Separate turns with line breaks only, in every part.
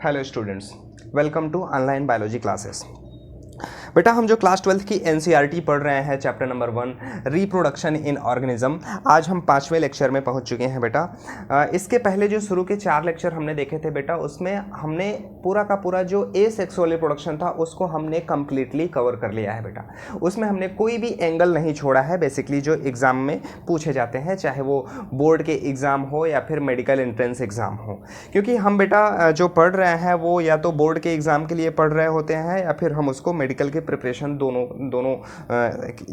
Hello students, welcome to online biology classes. बेटा हम जो क्लास 12th की एनसीईआरटी पढ़ रहे हैं, chapter number 1 reproduction in organism, आज हम 5वें लेक्चर में पहुंच चुके हैं बेटा। इसके पहले जो शुरू के 4 लेक्चर हमने देखे थे बेटा, उसमें हमने पूरा का पूरा जो एसेक्सुअल रिप्रोडक्शन था उसको हमने कम्प्लीटली कवर कर लिया है बेटा। उसमें हमने कोई भी एंगल नहीं छोड़ा है बेसिकली जो एग्ज़ाम में पूछे जाते हैं, चाहे वो बोर्ड के एग्ज़ाम हो या फिर मेडिकल एंट्रेंस एग्ज़ाम हो, क्योंकि हम बेटा जो पढ़ रहे हैं वो या तो बोर्ड के एग्ज़ाम के लिए पढ़ रहे होते हैं या फिर हम उसको मेडिकल के प्रिपरेशन दोनों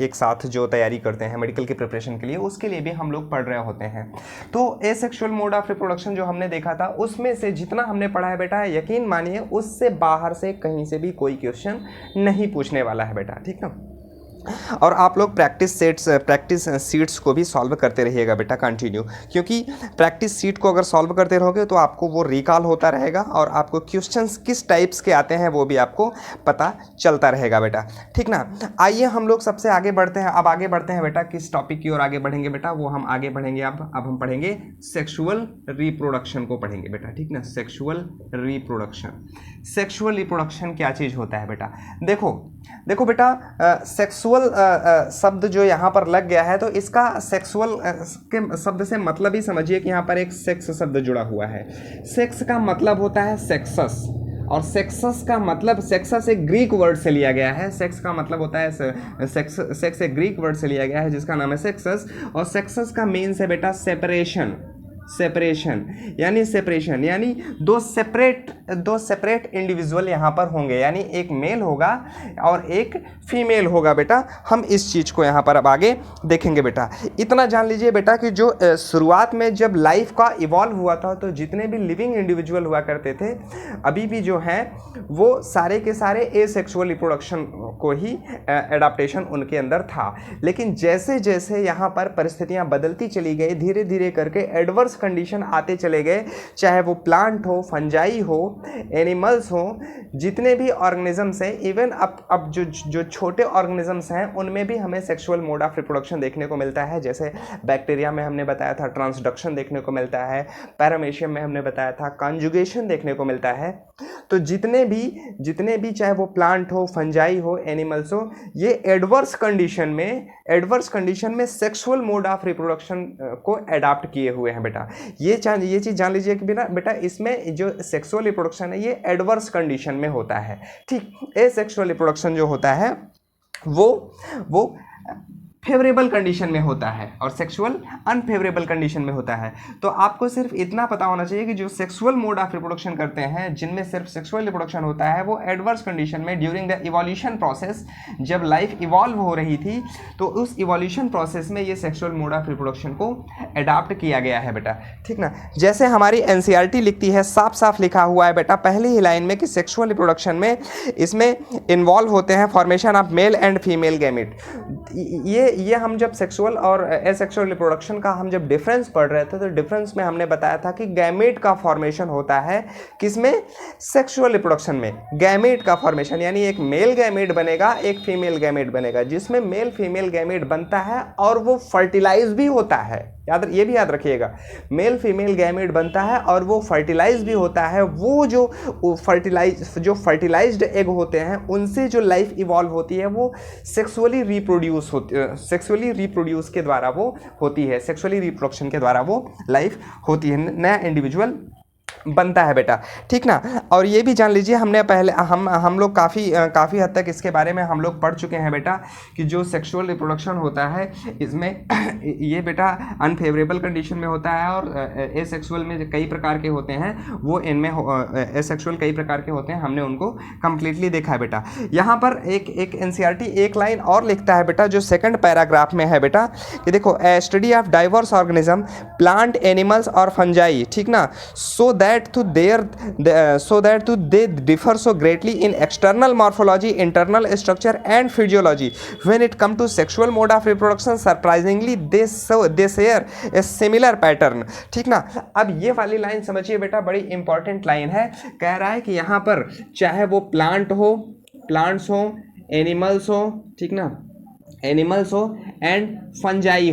एक साथ जो तैयारी करते हैं मेडिकल के प्रिपरेशन के लिए, उसके लिए भी हम लोग पढ़ रहे होते हैं। तो एसेक्सुअल मोड ऑफ रिप्रोडक्शन जो हमने देखा था उसमें से जितना हमने पढ़ा है बेटा, यकीन मानिए उससे बाहर से कहीं से भी कोई क्वेश्चन नहीं पूछने वाला है बेटा, ठीक ना। और आप लोग प्रैक्टिस सीट्स को भी सॉल्व करते रहिएगा बेटा कंटिन्यू, क्योंकि प्रैक्टिस सीट को अगर सॉल्व करते रहोगे तो आपको वो रिकॉल होता रहेगा और आपको क्वेश्चंस किस टाइप्स के आते हैं वो भी आपको पता चलता रहेगा बेटा, ठीक ना। आइए हम लोग सबसे आगे बढ़ते हैं। अब आगे बढ़ते हैं बेटा, किस टॉपिक की ओर आगे बढ़ेंगे बेटा, वो हम आगे बढ़ेंगे। अब हम पढ़ेंगे सेक्सुअल रिप्रोडक्शन को पढ़ेंगे बेटा, ठीक ना। सेक्सुअल रिप्रोडक्शन क्या चीज़ होता है बेटा। देखो बेटा, सेक्सुअल शब्द जो यहाँ पर लग गया है तो इसका सेक्सुअल के शब्द से मतलब ही समझिए कि यहाँ पर एक सेक्स शब्द जुड़ा हुआ है। सेक्स का मतलब होता है सेक्सस, और सेक्सस का मतलब, सेक्सस एक ग्रीक वर्ड से लिया गया है। सेक्स का मतलब होता है सेक्स एक ग्रीक वर्ड से लिया गया है जिसका नाम है सेक्सस, और सेक्सस का मीन्स है बेटा सेपरेशन यानी दो सेपरेट इंडिविजुअल यहाँ पर होंगे, यानी एक मेल होगा और एक फीमेल होगा बेटा। हम इस चीज़ को यहाँ पर अब आगे देखेंगे बेटा। इतना जान लीजिए बेटा कि जो शुरुआत में जब लाइफ का इवॉल्व हुआ था तो जितने भी लिविंग इंडिविजुअल हुआ करते थे अभी भी जो हैं वो सारे के सारे एसेक्सुअल रिप्रोडक्शन को ही एडाप्टेशन उनके अंदर था। लेकिन जैसे जैसे यहाँ पर परिस्थितियाँ बदलती चली गई, धीरे धीरे करके एडवर्स कंडीशन आते चले गए, चाहे वो प्लांट हो, फंजाई हो, एनिमल्स हो, जितने भी ऑर्गेनिजम्स हैं, इवन अब जो छोटे ऑर्गेनिजम्स हैं उनमें भी हमें सेक्सुअल मोड ऑफ रिप्रोडक्शन देखने को मिलता है। जैसे बैक्टीरिया में हमने बताया था ट्रांसडक्शन देखने को मिलता है, पैरामेशियम में हमने बताया था कॉन्जुगेशन देखने को मिलता है। तो जितने भी चाहे वो प्लांट हो, फंजाई हो, एनिमल्स हो, ये एडवर्स कंडीशन में सेक्सुअल मोड ऑफ रिप्रोडक्शन को एडाप्ट किए हुए हैं बेटा। ये चीज़ जान लीजिए कि बेटा इसमें जो सेक्सुअल रिप्रोडक्शन है ये एडवर्स कंडीशन में होता है, ठीक। एसेक्सुअल रिप्रोडक्शन जो होता है वो फेवरेबल कंडीशन में होता है और सेक्सुअल अनफेवरेबल कंडीशन में होता है। तो आपको सिर्फ इतना पता होना चाहिए कि जो सेक्सुअल मोड ऑफ रिप्रोडक्शन करते हैं, जिनमें सिर्फ सेक्सुअल रिप्रोडक्शन होता है, वो एडवर्स कंडीशन में ड्यूरिंग द इवोल्यूशन प्रोसेस, जब लाइफ इवॉल्व हो रही थी तो उस इवोल्यूशन प्रोसेस में ये सेक्सुअल मोड ऑफ रिप्रोडक्शन को एडाप्ट किया गया है बेटा, ठीक ना। जैसे हमारी एनसीईआरटी लिखती है, साफ साफ लिखा हुआ है बेटा पहली ही लाइन में कि सेक्सुअल रिप्रोडक्शन में इसमें इन्वॉल्व होते हैं formation of male and female gamete. ये हम जब सेक्सुअल और एसेक्सुअल रिप्रोडक्शन का हम जब डिफरेंस पढ़ रहे थे तो डिफरेंस में हमने बताया था कि गैमेट का फॉर्मेशन होता है किसमें, सेक्सुअल रिप्रोडक्शन में। गैमेट का फॉर्मेशन यानी एक मेल गैमेट बनेगा, एक फीमेल गैमेट बनेगा, जिसमें मेल फीमेल गैमेट बनता है और वो फर्टिलाइज भी होता है। ये भी याद रखिएगा, मेल फीमेल गैमेट बनता है और वो फर्टिलाइज भी होता है। वो जो फर्टिलाइज्ड एग होते हैं उनसे जो लाइफ इवॉल्व होती है वो सेक्सुअली रिप्रोड्यूस के द्वारा वो होती है, सेक्सुअली रिप्रोडक्शन के द्वारा वो लाइफ होती है, नया इंडिविजुअल बनता है बेटा, ठीक ना। और ये भी जान लीजिए हमने पहले हम लोग काफ़ी हद तक इसके बारे में हम लोग पढ़ चुके हैं बेटा कि जो सेक्सुअल रिप्रोडक्शन होता है इसमें ये बेटा अनफेवरेबल कंडीशन में होता है और एसेक्सुअल में कई प्रकार के होते हैं, वो इनमें एसेक्सुअल कई प्रकार के होते हैं, हमने उनको कंप्लीटली देखा है बेटा। यहाँ पर एक एनसीईआरटी एक लाइन और लिखता है बेटा जो सेकंड पैराग्राफ में है बेटा कि देखो, study of diverse organism, plant, animals और फंजाई, ठीक ना, so that they differ so greatly in external morphology, internal structure and physiology. When it comes to sexual mode of reproduction, surprisingly they share a similar pattern, ठीक ना। अब ये वाली line समझिए बेटा, बड़ी इंपॉर्टेंट लाइन है। कह रहा है कि यहाँ पर चाहे वो प्लांट्स हो, एनिमल्स हो, ठीक ना, एनिमल्स हो एंड फंजाई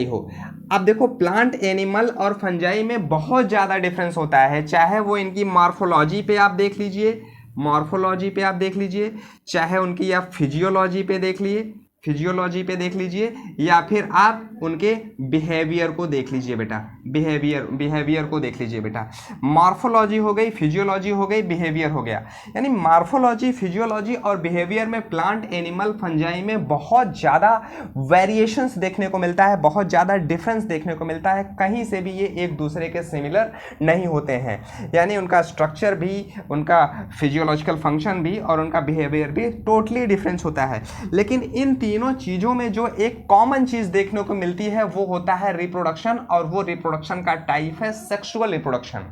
हो। अब देखो प्लांट, एनिमल और फंजाई में बहुत ज़्यादा डिफरेंस होता है, चाहे वो इनकी मॉर्फोलॉजी पे आप देख लीजिए, मॉर्फोलॉजी पे आप देख लीजिए, चाहे उनकी आप फिजियोलॉजी पे देख लीजिए, फिजियोलॉजी पे देख लीजिए, या फिर आप उनके बिहेवियर को देख लीजिए बेटा, बिहेवियर को देख लीजिए बेटा। मॉर्फोलॉजी हो गई, फिजियोलॉजी हो गई, बिहेवियर हो गया। यानी मॉर्फोलॉजी, फिजियोलॉजी और बिहेवियर में प्लांट, एनिमल, फंजाई में बहुत ज़्यादा वेरिएशंस देखने को मिलता है, बहुत ज़्यादा डिफरेंस देखने को मिलता है, कहीं से भी ये एक दूसरे के सिमिलर नहीं होते हैं। यानी उनका स्ट्रक्चर भी, उनका फिजियोलॉजिकल फंक्शन भी और उनका बिहेवियर भी टोटली डिफरेंस होता है। लेकिन इन तीनों चीज़ों में जो एक कॉमन चीज़ देखने को मिलती है वो होता है रिप्रोडक्शन, और वो रिप्रोडक्शन का टाइप है सेक्सुअल रिप्रोडक्शन।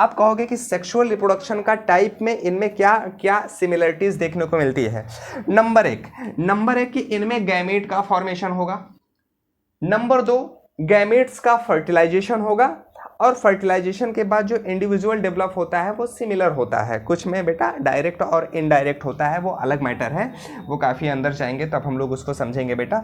आप कहोगे कि सेक्सुअल रिप्रोडक्शन का टाइप में इनमें क्या क्या सिमिलरिटीज देखने को मिलती है। नंबर एक कि इनमें गैमेट का फॉर्मेशन होगा। नंबर 2, गैमेट्स का फर्टिलाइजेशन होगा, और फर्टिलाइजेशन के बाद जो इंडिविजुअल डेवलप होता है वो सिमिलर होता है। कुछ में बेटा डायरेक्ट और इनडायरेक्ट होता है, वो अलग मैटर है, वो काफ़ी अंदर जाएंगे तब हम लोग उसको समझेंगे बेटा,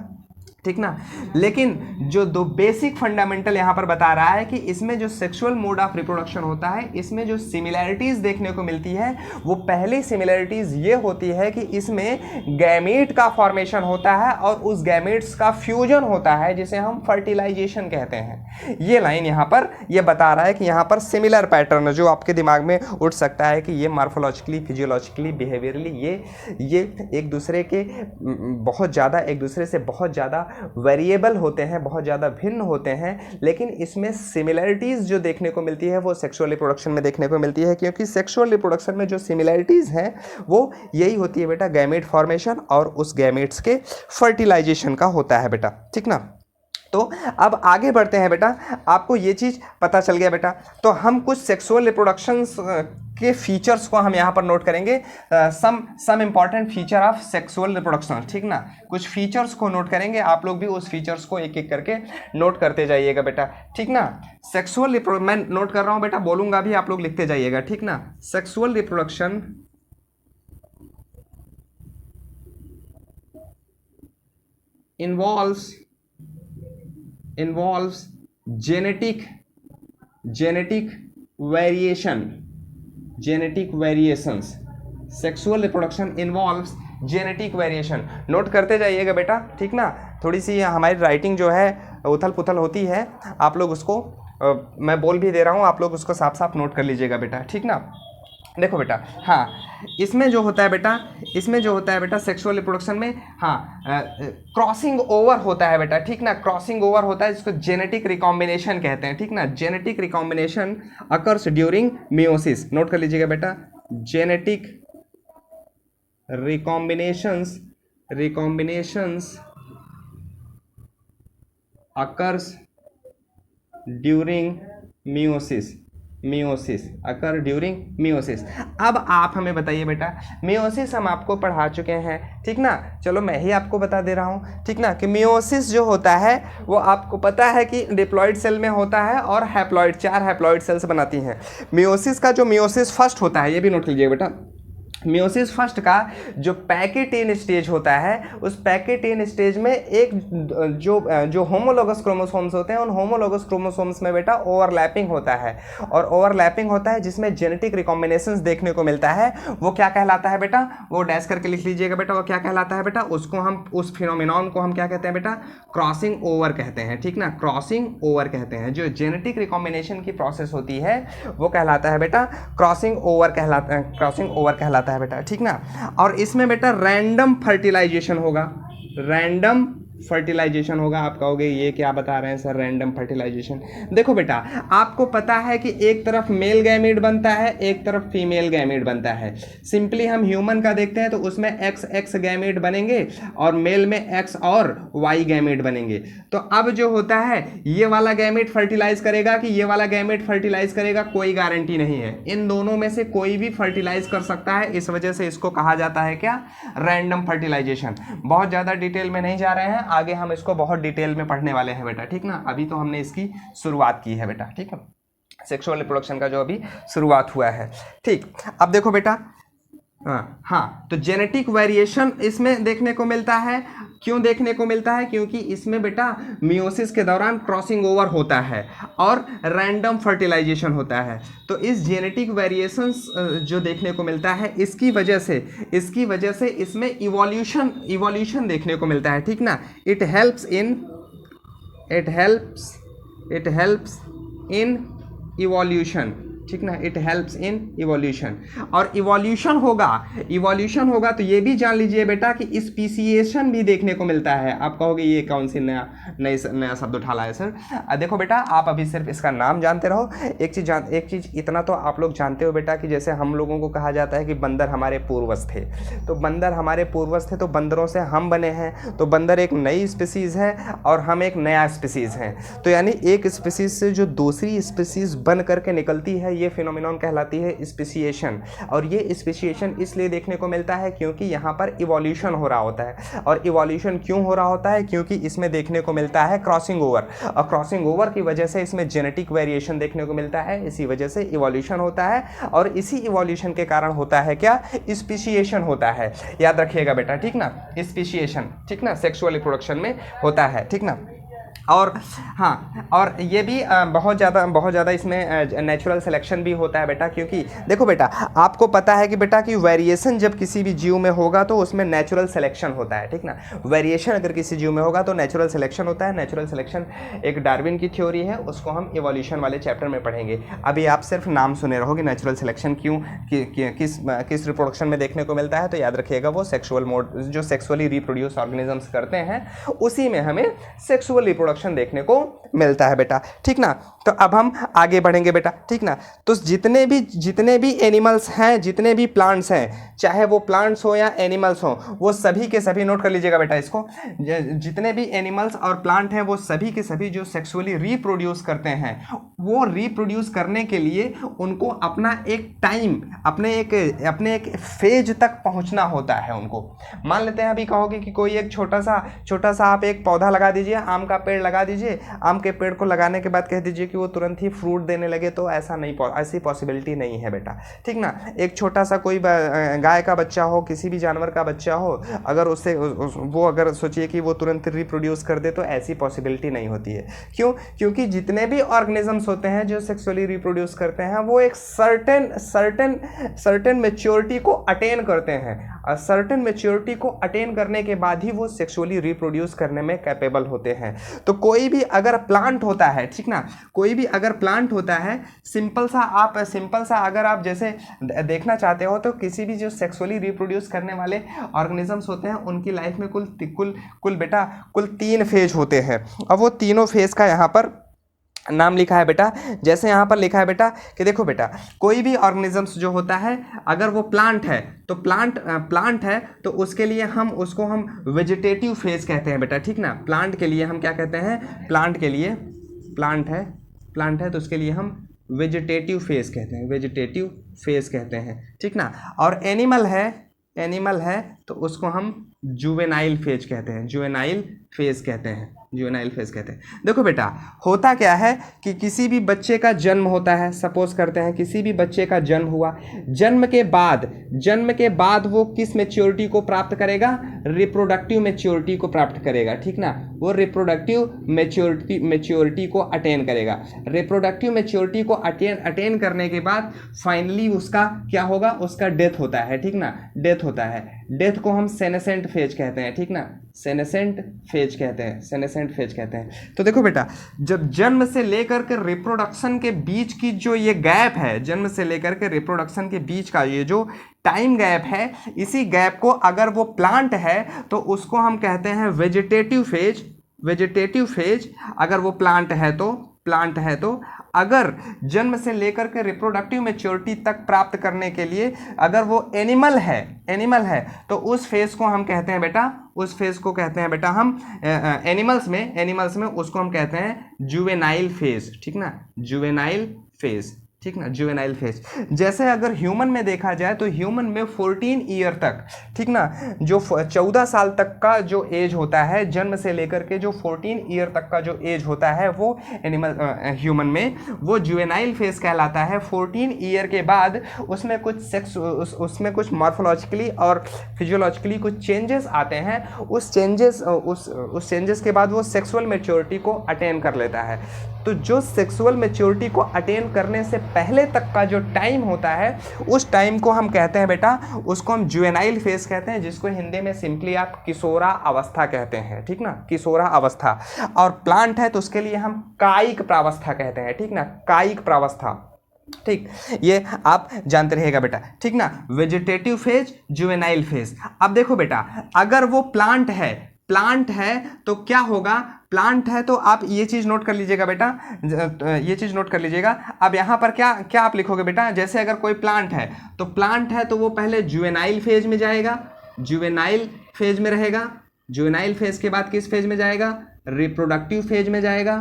ठीक ना। लेकिन जो दो बेसिक फंडामेंटल यहाँ पर बता रहा है कि इसमें जो सेक्सुअल मोड ऑफ रिप्रोडक्शन होता है, इसमें जो सिमिलैरिटीज देखने को मिलती है वो पहली सिमिलैरिटीज ये होती है कि इसमें गैमेट का फॉर्मेशन होता है और उस गैमेट्स का फ्यूजन होता है जिसे हम फर्टिलाइजेशन कहते हैं। ये लाइन यहाँ पर ये बता रहा है कि यहाँ पर सिमिलर पैटर्न जो आपके दिमाग में उठ सकता है कि ये मॉर्फोलॉजिकली, फिजियोलॉजिकली, बिहेवियरली ये एक दूसरे के बहुत ज़्यादा, एक दूसरे से बहुत ज़्यादा वेरिएबल होते हैं, बहुत ज़्यादा भिन्न होते हैं। लेकिन इसमें सिमिलैरिटीज़ जो देखने को मिलती है वो सेक्सुअल रिप्रोडक्शन में देखने को मिलती है, क्योंकि सेक्सुअल रिप्रोडक्शन में जो सिमिलैरिटीज़ हैं वो यही होती है बेटा, गैमेट फॉर्मेशन और उस गैमेट्स के फर्टिलाइजेशन का होता है बेटा, ठीक ना। तो अब आगे बढ़ते हैं बेटा, आपको ये चीज़ पता चल गया बेटा। तो हम कुछ सेक्सुअल रिप्रोडक्शंस के फीचर्स को हम यहाँ पर नोट करेंगे, some important feature of sexual reproduction, ठीक ना। कुछ फीचर्स को नोट करेंगे, आप लोग भी उस फीचर्स को एक एक करके नोट करते जाइएगा बेटा, ठीक ना। सेक्सुअल मैं नोट कर रहा हूँ बेटा, बोलूँगा भी, आप लोग लिखते जाइएगा, ठीक ना। Sexual reproduction involves genetic variations. Sexual reproduction involves genetic variation. Note करते जाइएगा बेटा, ठीक ना। थोड़ी सी हमारी राइटिंग जो है उथल पुथल होती है, आप लोग उसको मैं बोल भी दे रहा हूँ, आप लोग उसको साफ साफ नोट कर लीजिएगा बेटा, ठीक ना। देखो बेटा, हाँ, इसमें जो होता है बेटा सेक्सुअल रिप्रोडक्शन में, हाँ, क्रॉसिंग ओवर होता है बेटा, ठीक ना। क्रॉसिंग ओवर होता है जिसको जेनेटिक रिकॉम्बिनेशन कहते हैं, ठीक ना। Genetic recombination occurs during meiosis. Note कर लीजिएगा बेटा, genetic recombinations occurs during meiosis occur during meiosis. अब आप हमें बताइए बेटा, मियोसिस हम आपको पढ़ा चुके हैं, ठीक ना। चलो मैं ही आपको बता दे रहा हूँ, ठीक ना, कि मियोसिस जो होता है वो आपको पता है कि डिप्लॉइड सेल में होता है और हैप्लॉइड, 4 हैप्लॉइड सेल्स बनाती हैं। मियोसिस का जो मियोसिस फर्स्ट होता है, ये भी नोट कीजिए बेटा, मियोसिस फर्स्ट का जो पैकेटेन स्टेज होता है, उस पैकेटेन स्टेज में एक जो होमोलोगस क्रोमोसोम्स होते हैं, उन होमोलोगस क्रोमोसोम्स में बेटा ओवरलैपिंग होता है, और ओवरलैपिंग होता है जिसमें जेनेटिक रिकॉम्बिनेशंस देखने को मिलता है। वो क्या कहलाता है बेटा, वो डैश करके लिख लीजिएगा बेटा, वो क्या कहलाता है बेटा, उसको हम, उस फिनोमिनॉन को हम क्या कहते हैं बेटा, क्रॉसिंग ओवर कहते हैं, ठीक ना। क्रॉसिंग ओवर कहते हैं, जो जेनेटिक रिकॉम्बिनेशन की प्रोसेस होती है वो कहलाता है बेटा क्रॉसिंग ओवर कहलाता है बेटा, ठीक ना। और इसमें बेटा रैंडम फर्टिलाइजेशन होगा, रैंडम फर्टिलाइजेशन होगा। आप कहोगे ये क्या बता रहे हैं सर, रैंडम फर्टिलाइजेशन। देखो बेटा, आपको पता है कि एक तरफ मेल गैमेट बनता है, एक तरफ फीमेल गैमेट बनता है। सिंपली हम ह्यूमन का देखते हैं तो उसमें एक्स गैमेट बनेंगे और मेल में एक्स और वाई गैमेट बनेंगे। तो अब जो होता है, ये वाला गैमेट फर्टिलाइज करेगा कि ये वाला गैमेट फर्टिलाइज करेगा, कोई गारंटी नहीं है। इन दोनों में से कोई भी फर्टिलाइज कर सकता है, इस वजह से इसको कहा जाता है क्या, रैंडम फर्टिलाइजेशन। बहुत ज़्यादा डिटेल में नहीं जा रहे हैं, आगे हम इसको बहुत डिटेल में पढ़ने वाले हैं बेटा, ठीक ना। अभी तो हमने इसकी शुरुआत की है बेटा, ठीक है, सेक्सुअल रिप्रोडक्शन का जो अभी शुरुआत हुआ है, ठीक। अब देखो बेटा, हाँ, तो जेनेटिक वेरिएशन इसमें देखने को मिलता है। क्यों देखने को मिलता है? क्योंकि इसमें बेटा मियोसिस के दौरान क्रॉसिंग ओवर होता है और रैंडम फर्टिलाइजेशन होता है। तो इस जेनेटिक वेरिएशंस जो देखने को मिलता है, इसकी वजह से इसमें इवोल्यूशन देखने को मिलता है, ठीक ना। इट हेल्प्स इन इवोल्यूशन, ठीक ना। It helps in evolution. और इवोल्यूशन होगा तो ये भी जान लीजिए बेटा कि स्पीसीएशन भी देखने को मिलता है। आप कहोगे ये कौन सी नया शब्द उठा लाया सर। देखो बेटा, आप अभी सिर्फ इसका नाम जानते रहो। एक चीज़ इतना तो आप लोग जानते हो बेटा कि जैसे हम लोगों को कहा जाता है कि बंदर हमारे पूर्वज थे, तो बंदर हमारे पूर्वज थे, तो बंदरों से हम बने हैं। तो बंदर एक नई स्पीसीज़ है और हम एक नया स्पीसीज़ हैं। तो यानी एक स्पीसीज़ से जो दूसरी स्पीसीज़ बन करके निकलती है, ये फिनोमिनॉन कहलाती है स्पीसीएशन। और ये स्पीसीएशन इसलिए देखने को मिलता है क्योंकि यहाँ पर इवोल्यूशन हो रहा होता है। और इवोल्यूशन क्यों हो रहा होता है? क्योंकि इसमें देखने को मिलता है क्रॉसिंग ओवर, और क्रॉसिंग ओवर की वजह से इसमें जेनेटिक वेरिएशन देखने को मिलता है। इसी वजह से इवोल्यूशन होता है, और इसी इवोल्यूशन के कारण होता है क्या? स्पीसीएशन होता है। याद रखिएगा बेटा, ठीक ना। स्पीसीएशन, ठीक ना, सेक्सुअल रिप्रोडक्शन में होता है, ठीक ना। और हाँ, और ये भी बहुत ज़्यादा इसमें नेचुरल सिलेक्शन भी होता है बेटा। क्योंकि देखो बेटा, आपको पता है कि बेटा कि वेरिएशन जब किसी भी जीव में होगा तो उसमें नेचुरल सिलेक्शन होता है, ठीक ना। वेरिएशन अगर किसी जीव में होगा तो नेचुरल सिलेक्शन होता है। नेचुरल सिलेक्शन एक डार्विन की थ्योरी है, उसको हम इवोल्यूशन वाले चैप्टर में पढ़ेंगे। अभी आप सिर्फ नाम सुने रहोगे नेचुरल सिलेक्शन क्यों किस रिप्रोडक्शन में देखने को मिलता है। तो याद रखिएगा, वो सेक्सुअल मोड जो सेक्सुअली रिप्रोड्यूस ऑर्गेनिजम्स करते हैं, उसी में हमें सेक्सुअल रिप्रोडक्शन देखने को मिलता है बेटा, ठीक ना। तो अब हम आगे बढ़ेंगे बेटा, ठीक ना। तो जितने भी एनिमल्स हैं, जितने भी प्लांट्स हैं, चाहे वो प्लांट्स हो या एनिमल्स हो, वो सभी के सभी, नोट कर लीजिएगा बेटा इसको, जितने भी एनिमल्स और प्लांट हैं वो सभी के सभी जो सेक्सुअली रिप्रोड्यूस करते हैं, वो रिप्रोड्यूस करने के लिए उनको अपना एक टाइम, अपने एक फेज तक पहुंचना होता है उनको। मान लेते हैं, अभी कहोगे कि कोई एक छोटा सा आप एक पौधा लगा दीजिए, आम का पेड़ लगा दीजिए। आम के पेड़ को लगाने के बाद कह दीजिए कि वो तुरंत ही फ्रूट देने लगे, तो ऐसी पॉसिबिलिटी नहीं है बेटा, ठीक ना। एक छोटा सा कोई गाय का बच्चा हो, किसी भी जानवर का बच्चा हो, अगर उससे वो अगर सोचिए कि वो तुरंत रिप्रोड्यूस कर दे, तो ऐसी पॉसिबिलिटी नहीं होती है। क्यों? क्योंकि जितने भी ऑर्गेनिजम्स होते हैं जो सेक्सुअली रिप्रोड्यूस करते हैं, वो एक सर्टेन मैच्योरिटी को अटेन करते हैं, और सर्टेन मैच्योरिटी को अटेन करने के बाद ही वो सेक्सुअली रिप्रोड्यूस करने में कैपेबल होते हैं। तो कोई भी अगर प्लांट होता है, ठीक ना, कोई भी अगर प्लांट होता है, सिंपल सा अगर आप जैसे देखना चाहते हो, तो किसी भी जो सेक्सुअली रिप्रोड्यूस करने वाले ऑर्गेनिजम्स होते हैं, उनकी लाइफ में कुल 3 फेज होते हैं। और वो तीनों फेज का यहाँ पर नाम लिखा है बेटा। जैसे यहाँ पर लिखा है बेटा कि देखो बेटा, कोई भी ऑर्गेनिजम्स जो होता है, अगर वो प्लांट है तो प्लांट है तो उसके लिए उसको हम वेजिटेटिव फेज कहते हैं बेटा, ठीक ना। प्लांट के लिए हम क्या कहते हैं? प्लांट के लिए प्लांट है तो उसके लिए हम वेजिटेटिव फेज कहते हैं, ठीक ना। और एनिमल है तो उसको हम जुवेनाइल फेज कहते हैं। देखो बेटा, होता क्या है कि किसी भी बच्चे का जन्म होता है, सपोज करते हैं किसी भी बच्चे का जन्म हुआ, जन्म के बाद वो किस मैच्योरिटी को प्राप्त करेगा? रिप्रोडक्टिव मैच्योरिटी को प्राप्त करेगा, ठीक ना। वो रिप्रोडक्टिव मैच्योरिटी को अटेन करेगा। रिप्रोडक्टिव मैच्योरिटी को अटेन करने के बाद फाइनली उसका क्या होगा? उसका डेथ होता है, ठीक ना। डेथ को हम सेनेसेंट फेज कहते हैं, ठीक ना। सेनेसेंट फेज कहते हैं। तो देखो बेटा, जब जन्म से लेकर के रिप्रोडक्शन के बीच की जो ये गैप है, जन्म से लेकर के रिप्रोडक्शन के बीच का ये जो टाइम गैप है, इसी गैप को अगर वो प्लांट है तो उसको हम कहते हैं वेजिटेटिव फेज। अगर वो प्लांट है तो अगर जन्म से लेकर के रिप्रोडक्टिव मैच्योरिटी तक प्राप्त करने के लिए अगर वो एनिमल है तो उस फेज को हम कहते हैं बेटा, हम एनिमल्स में उसको हम कहते हैं जुवेनाइल फेज, ठीक ना। जुवेनाइल फेज, ठीक ना, जुवेनाइल फेज। जैसे अगर ह्यूमन में देखा जाए तो ह्यूमन में 14 ईयर तक, ठीक ना, जो 14 साल तक का जो एज होता है, जन्म से लेकर के जो 14 ईयर तक का जो एज होता है वो एनिमल ह्यूमन में वो जुवेनाइल फेज कहलाता है। 14 ईयर के बाद उसमें कुछ सेक्स उसमें कुछ मॉर्फोलॉजिकली और फिजियोलॉजिकली कुछ चेंजेस आते हैं। उस चेंजेस के बाद वो सेक्सुअल मैच्योरिटी को अटेन कर लेता है। तो जो सेक्सुअल मैच्योरिटी को अटेन करने से पहले तक का जो टाइम होता है उस टाइम को हम कहते हैं बेटा, उसको हम जुवेनाइल फेज कहते हैं, जिसको हिंदी में सिंपली आप किशोरा अवस्था कहते हैं, ठीक ना, किशोरा अवस्था। और प्लांट है तो उसके लिए हम कायिक प्रावस्था कहते हैं, ठीक ना, कायिक प्रावस्था, ठीक, ये आप जानते रहिएगा बेटा, ठीक ना। Vegetative phase, juvenile phase. अब देखो बेटा, अगर वो प्लांट है तो क्या होगा, प्लांट है तो आप ये चीज नोट कर लीजिएगा बेटा, ये चीज नोट कर लीजिएगा। अब यहां पर क्या क्या आप लिखोगे बेटा, जैसे अगर कोई प्लांट है तो वो पहले जुवेनाइल फेज में जाएगा, जुवेनाइल फेज में रहेगा। जुवेनाइल फेज के बाद किस फेज में जाएगा, रिप्रोडक्टिव फेज में जाएगा,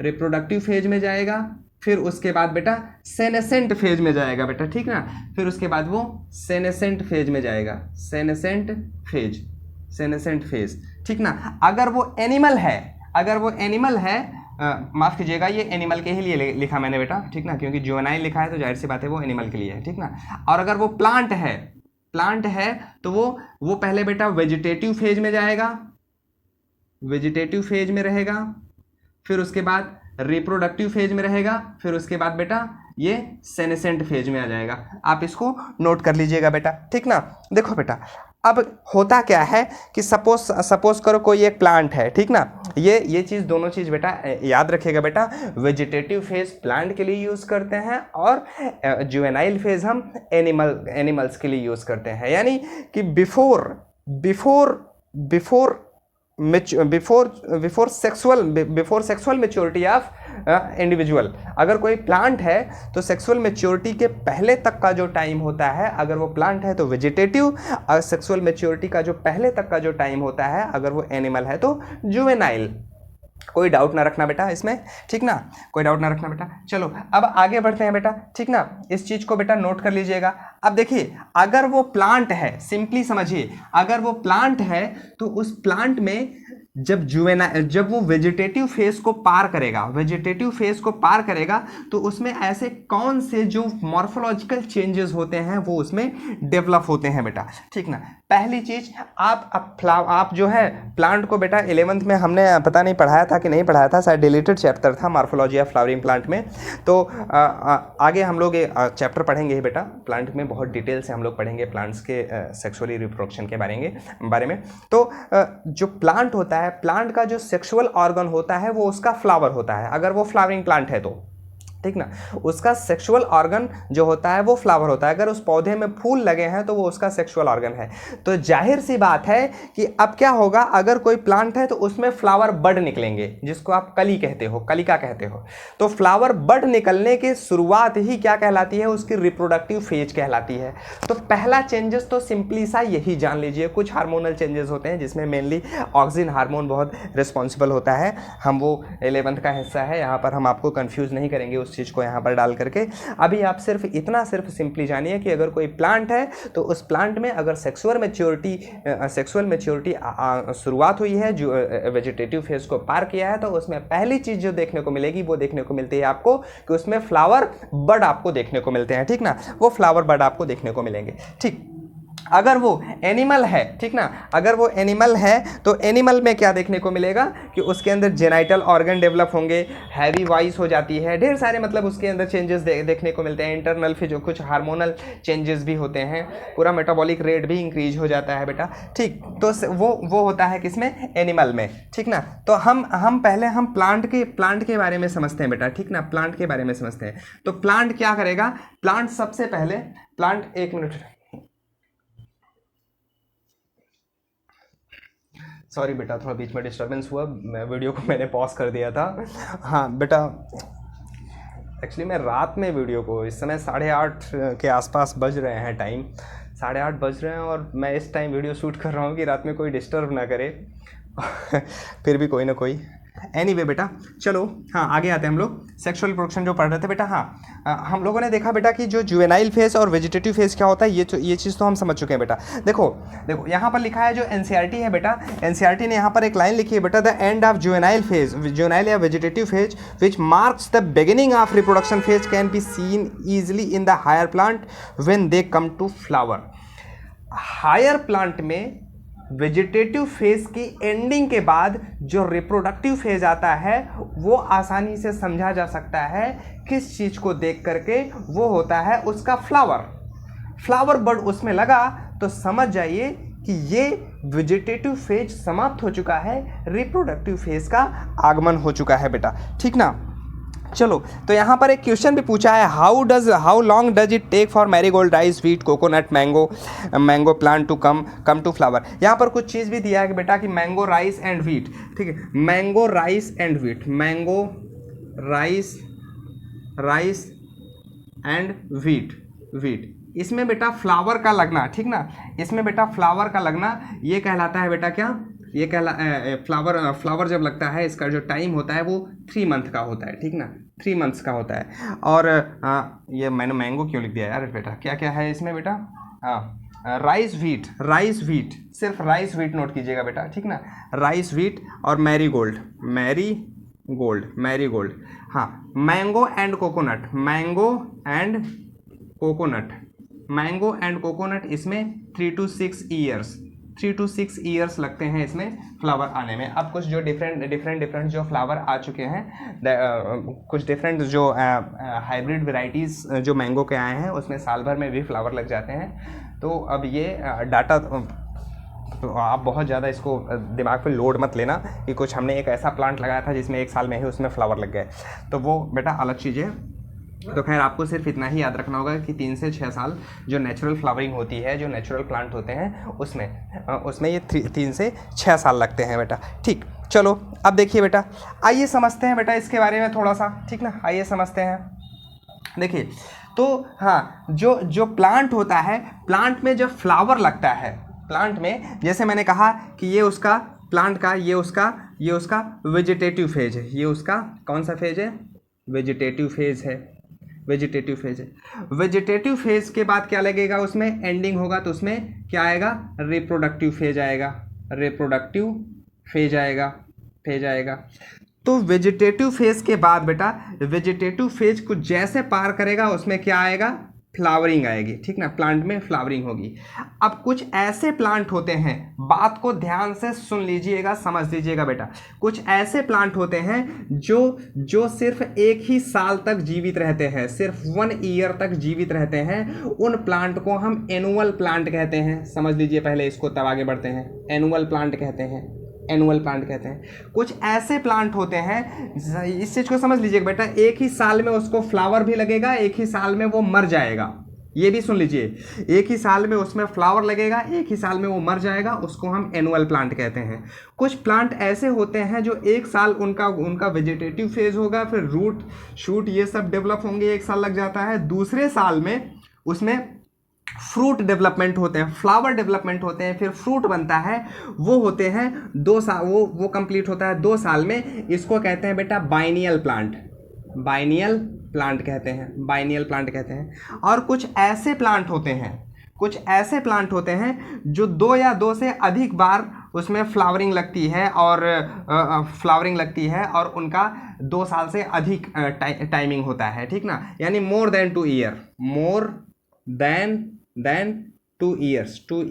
रिप्रोडक्टिव फेज में जाएगा। फिर उसके बाद बेटा सेनेसेंट फेज में जाएगा बेटा, ठीक ना। फिर उसके बाद वो सेनेसेंट फेज में जाएगा, सेनेसेंट फेज, सेनेसेंट फेज, ठीक ना। अगर वो एनिमल है, माफ कीजिएगा, ये एनिमल के ही लिए लिखा मैंने बेटा, ठीक ना, क्योंकि जुवेनाइल लिखा है तो जाहिर सी बात है वो एनिमल के लिए है, ठीक ना। और अगर वो प्लांट है तो वो पहले बेटा वेजिटेटिव फेज में जाएगा, वेजिटेटिव फेज में रहेगा। फिर उसके बाद रिप्रोडक्टिव फेज में रहेगा। फिर उसके बाद बेटा ये सेनेसेंट फेज में आ जाएगा। आप इसको नोट कर लीजिएगा बेटा, ठीक ना। देखो बेटा, अब होता क्या है कि सपोज करो कोई एक प्लांट है, ठीक ना, ये चीज़, दोनों चीज़ बेटा याद रखिएगा बेटा। वेजिटेटिव फेज प्लांट के लिए यूज़ करते हैं और जुवेनाइल फेज हम एनिमल्स के लिए यूज़ करते हैं। यानी कि before sexual maturity of individual, अगर कोई प्लांट है तो सेक्सुअल मैच्योरिटी के पहले तक का जो टाइम होता है, अगर वो प्लांट है तो वेजिटेटिव, और सेक्सुअल मैच्योरिटी का जो पहले तक का जो टाइम होता है अगर वो एनिमल है तो जुवेनाइल। कोई डाउट ना रखना बेटा इसमें, ठीक ना, कोई डाउट ना रखना बेटा। चलो अब आगे बढ़ते हैं बेटा, ठीक ना, इस चीज को बेटा नोट कर लीजिएगा। अब देखिए, अगर वो प्लांट है, सिंपली समझिए, अगर वो प्लांट है तो उस प्लांट में जब वो वेजिटेटिव फेज को पार करेगा, तो उसमें ऐसे कौन से जो मॉर्फोलॉजिकल चेंजेस होते हैं वो उसमें डेवलप होते हैं बेटा, ठीक ना। पहली चीज, आप जो है प्लांट को बेटा 11th में हमने पता नहीं पढ़ाया था कि नहीं पढ़ाया था, शायद डिलीटेड चैप्टर था मॉर्फोलॉजी ऑफ फ्लावरिंग प्लांट में। तो आगे हम लोग चैप्टर पढ़ेंगे ही बेटा, प्लांट में बहुत डिटेल से हम लोग पढ़ेंगे प्लांट्स के सेक्सुअली रिप्रोडक्शन के बारे में। तो जो प्लांट होता है, प्लांट का जो सेक्सुअल ऑर्गन होता है वो उसका फ्लावर होता है, अगर वो फ्लावरिंग प्लांट है तो, ठीक ना, उसका सेक्सुअल ऑर्गन जो होता है वो फ्लावर होता है। अगर उस पौधे में फूल लगे हैं तो वो उसका सेक्सुअल ऑर्गन है। तो जाहिर सी बात है कि अब क्या होगा, अगर कोई प्लांट है तो उसमें फ्लावर बड निकलेंगे, जिसको आप कली कहते हो, कलिका कहते हो। तो फ्लावर बड निकलने की शुरुआत ही क्या कहलाती है, उसकी रिप्रोडक्टिव फेज कहलाती है। तो पहला चेंजेस तो सिंपली सा यही जान लीजिए, कुछ हार्मोनल चेंजेस होते हैं जिसमें मेनली ऑक्सिन हार्मोन बहुत रिस्पॉन्सिबल होता है। हम वो 11th का हिस्सा है, यहाँ पर हम आपको कंफ्यूज नहीं करेंगे उस चीज़ को यहाँ पर डाल करके। अभी आप सिर्फ सिंपली जानिए कि अगर कोई प्लांट है तो उस प्लांट में अगर सेक्सुअल मैच्योरिटी शुरुआत हुई है, जो वेजिटेटिव फेज को पार किया है, तो उसमें पहली चीज़ जो देखने को मिलेगी वो देखने को मिलती है आपको कि उसमें फ्लावर बड आपको देखने को मिलते हैं, ठीक ना, वो फ्लावर बड आपको देखने को मिलेंगे, ठीक। अगर वो एनिमल है, ठीक ना, अगर वो एनिमल है तो एनिमल में क्या देखने को मिलेगा कि उसके अंदर जेनाइटल ऑर्गन डेवलप होंगे, हैवी वॉइस हो जाती है, ढेर सारे मतलब उसके अंदर चेंजेस देखने को मिलते हैं। इंटरनल फिर जो कुछ हार्मोनल चेंजेस भी होते हैं, पूरा मेटाबॉलिक रेट भी इंक्रीज हो जाता है बेटा, ठीक। तो वो होता है किसमें, एनिमल में, ठीक ना। तो हम पहले प्लांट के बारे में समझते हैं बेटा, ठीक ना, प्लांट के बारे में समझते हैं। तो प्लांट क्या करेगा, प्लांट सबसे पहले, प्लांट, एक मिनट, सॉरी बेटा, थोड़ा बीच में डिस्टर्बेंस हुआ, वीडियो को मैंने पॉज कर दिया था। हाँ बेटा, एक्चुअली मैं रात में वीडियो को, इस समय 8:30 के आसपास बज रहे हैं, टाइम 8:30 बज रहे हैं, और मैं इस टाइम वीडियो शूट कर रहा हूँ कि रात में कोई डिस्टर्ब ना करे। फिर भी कोई ना कोई एनीवे बेटा चलो हाँ आगे आते हैं हम लोग। सेक्सुअल रिप्रोडक्शन जो पढ़ रहे थे बेटा, हाँ हम लोगों ने देखा बेटा कि जो जुवेनाइल फेज और वेजिटेटिव फेज क्या होता है, ये चीज़ तो हम समझ चुके हैं बेटा। देखो यहाँ पर लिखा है जो एनसीईआरटी है बेटा, एनसीईआरटी ने यहाँ पर एक लाइन लिखी है बेटा, the end of juvenile phase, juvenile या vegetative phase which marks the beginning of reproduction phase can be seen easily in the higher plant when they come to flower. Higher plant में vegetative phase की ending के बाद जो reproductive phase आता है वो आसानी से समझा जा सकता है किस चीज़ को देख करके, वो होता है उसका फ्लावर। फ्लावर बर्ड उसमें लगा तो समझ जाइए कि ये वेजिटेटिव फेज समाप्त हो चुका है, रिप्रोडक्टिव फेज का आगमन हो चुका है बेटा, ठीक ना। चलो तो यहाँ पर एक क्वेश्चन भी पूछा है, how long does it take for marigold, rice, wheat, coconut, mango plant to come to flower. यहाँ पर कुछ चीज़ भी दिया है कि बेटा कि मैंगो, राइस एंड व्हीट, ठीक है, mango, rice and wheat, mango, rice and wheat, इसमें बेटा फ्लावर का लगना, ठीक ना, इसमें बेटा फ्लावर का लगना ये कहलाता है बेटा क्या, ये फ्लावर जब लगता है इसका जो टाइम होता है वो 3 मंथ का होता है, ठीक ना, 3 मंथ्स का होता है। और ये मैंने मैंगो क्यों लिख दिया यार बेटा, क्या क्या है इसमें बेटा, राइस व्हीट, सिर्फ राइस व्हीट नोट कीजिएगा बेटा, ठीक ना, राइस व्हीट और मैरीगोल्ड, हाँ, मैंगो एंड कोकोनट, इसमें 3 to 6 ईयर्स लगते हैं इसमें फ्लावर आने में। अब कुछ जो डिफरेंट जो फ्लावर आ चुके हैं, कुछ डिफरेंट जो हाइब्रिड वैरायटीज़ जो मैंगो के आए हैं उसमें साल भर में भी फ्लावर लग जाते हैं। तो अब ये डाटा तो आप बहुत ज़्यादा इसको दिमाग पे लोड मत लेना कि कुछ हमने एक ऐसा प्लांट लगाया था जिसमें 1 साल में ही उसमें फ्लावर लग गए, तो वो बेटा अलग चीज़ है। तो खैर आपको सिर्फ इतना ही याद रखना होगा कि 3 से 6 साल जो नेचुरल फ्लावरिंग होती है, जो नेचुरल प्लांट होते हैं उसमें ये 3 से 6 साल लगते हैं बेटा, ठीक। चलो अब देखिए बेटा, आइए समझते हैं बेटा इसके बारे में थोड़ा सा, ठीक ना, आइए समझते हैं। देखिए तो हाँ, जो प्लांट होता है, प्लांट में जब फ्लावर लगता है, प्लांट में जैसे मैंने कहा कि ये उसका प्लांट का ये उसका वेजिटेटिव फेज है, ये उसका कौन सा फेज है, वेजिटेटिव फेज है। वेजिटेटिव फेज के बाद क्या लगेगा, उसमें एंडिंग होगा तो उसमें क्या आएगा, रिप्रोडक्टिव फेज आएगा। तो वेजिटेटिव फेज के बाद बेटा, वेजिटेटिव फेज को जैसे पार करेगा उसमें क्या आएगा, फ्लावरिंग आएगी, ठीक ना, प्लांट में फ्लावरिंग होगी। अब कुछ ऐसे प्लांट होते हैं, बात को ध्यान से सुन लीजिएगा, समझ लीजिएगा बेटा, कुछ ऐसे प्लांट होते हैं जो सिर्फ 1 ही साल तक जीवित रहते हैं, सिर्फ 1 ईयर तक जीवित रहते हैं। उन प्लांट को हम एनुअल प्लांट कहते हैं, समझ लीजिए पहले इसको, तब आगे बढ़ते हैं। एनुअल प्लांट कहते हैं। कुछ ऐसे प्लांट होते हैं, इस चीज़ को समझ लीजिए बेटा, 1 ही साल में उसको फ्लावर भी लगेगा, 1 ही साल में वो मर जाएगा। ये भी सुन लीजिए, 1 ही साल में उसमें फ्लावर लगेगा, 1 ही साल में वो मर जाएगा, उसको हम एनुअल प्लांट कहते हैं। कुछ प्लांट ऐसे होते हैं जो 1 साल उनका वेजिटेटिव फेज होगा, फिर रूट शूट ये सब डेवलप होंगे, 1 साल लग जाता है। दूसरे साल में उसमें फ्रूट डेवलपमेंट होते हैं, फ्लावर डेवलपमेंट होते हैं, फिर फ्रूट बनता है, वो होते हैं 2 साल, वो कंप्लीट होता है 2 साल में। इसको कहते हैं बेटा बाइनियल प्लांट कहते हैं। और कुछ ऐसे प्लांट होते हैं जो 2 या 2 से अधिक बार उसमें फ्लावरिंग लगती है और उनका 2 साल से अधिक टाइमिंग होता है, ठीक ना, यानी मोर देन 2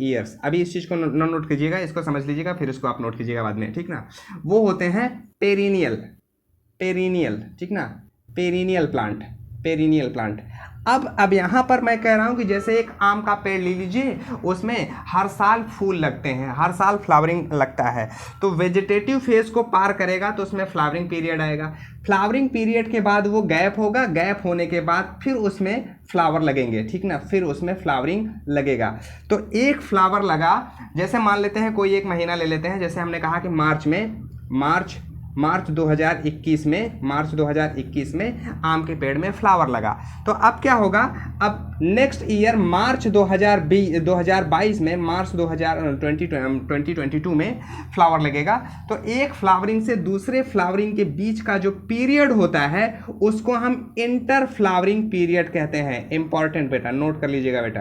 ईयर्स। अभी इस चीज़ को नोट कीजिएगा, इसको समझ लीजिएगा, फिर इसको आप नोट कीजिएगा बाद में, ठीक ना। वो होते हैं पेरिनियल, ठीक ना, पेरिनियल प्लांट। अब यहाँ पर मैं कह रहा हूँ कि जैसे एक आम का पेड़ ले लीजिए, उसमें हर साल फूल लगते हैं, हर साल फ्लावरिंग लगता है। तो वेजिटेटिव फेज को पार करेगा तो उसमें फ्लावरिंग पीरियड आएगा। फ्लावरिंग पीरियड के बाद वो गैप होगा, गैप होने के बाद फिर उसमें फ्लावर लगेंगे, ठीक ना, फिर उसमें फ्लावरिंग लगेगा। तो एक फ्लावर लगा, जैसे मान लेते हैं कोई एक महीना ले लेते हैं, जैसे हमने कहा कि मार्च मार्च 2021 में आम के पेड़ में फ्लावर लगा। तो अब क्या होगा, अब नेक्स्ट ईयर मार्च 2022 में, मार्च 2022 में फ्लावर लगेगा। तो एक फ्लावरिंग से दूसरे फ्लावरिंग के बीच का जो पीरियड होता है उसको हम इंटर फ्लावरिंग पीरियड कहते हैं। इंपॉर्टेंट बेटा, नोट कर लीजिएगा बेटा,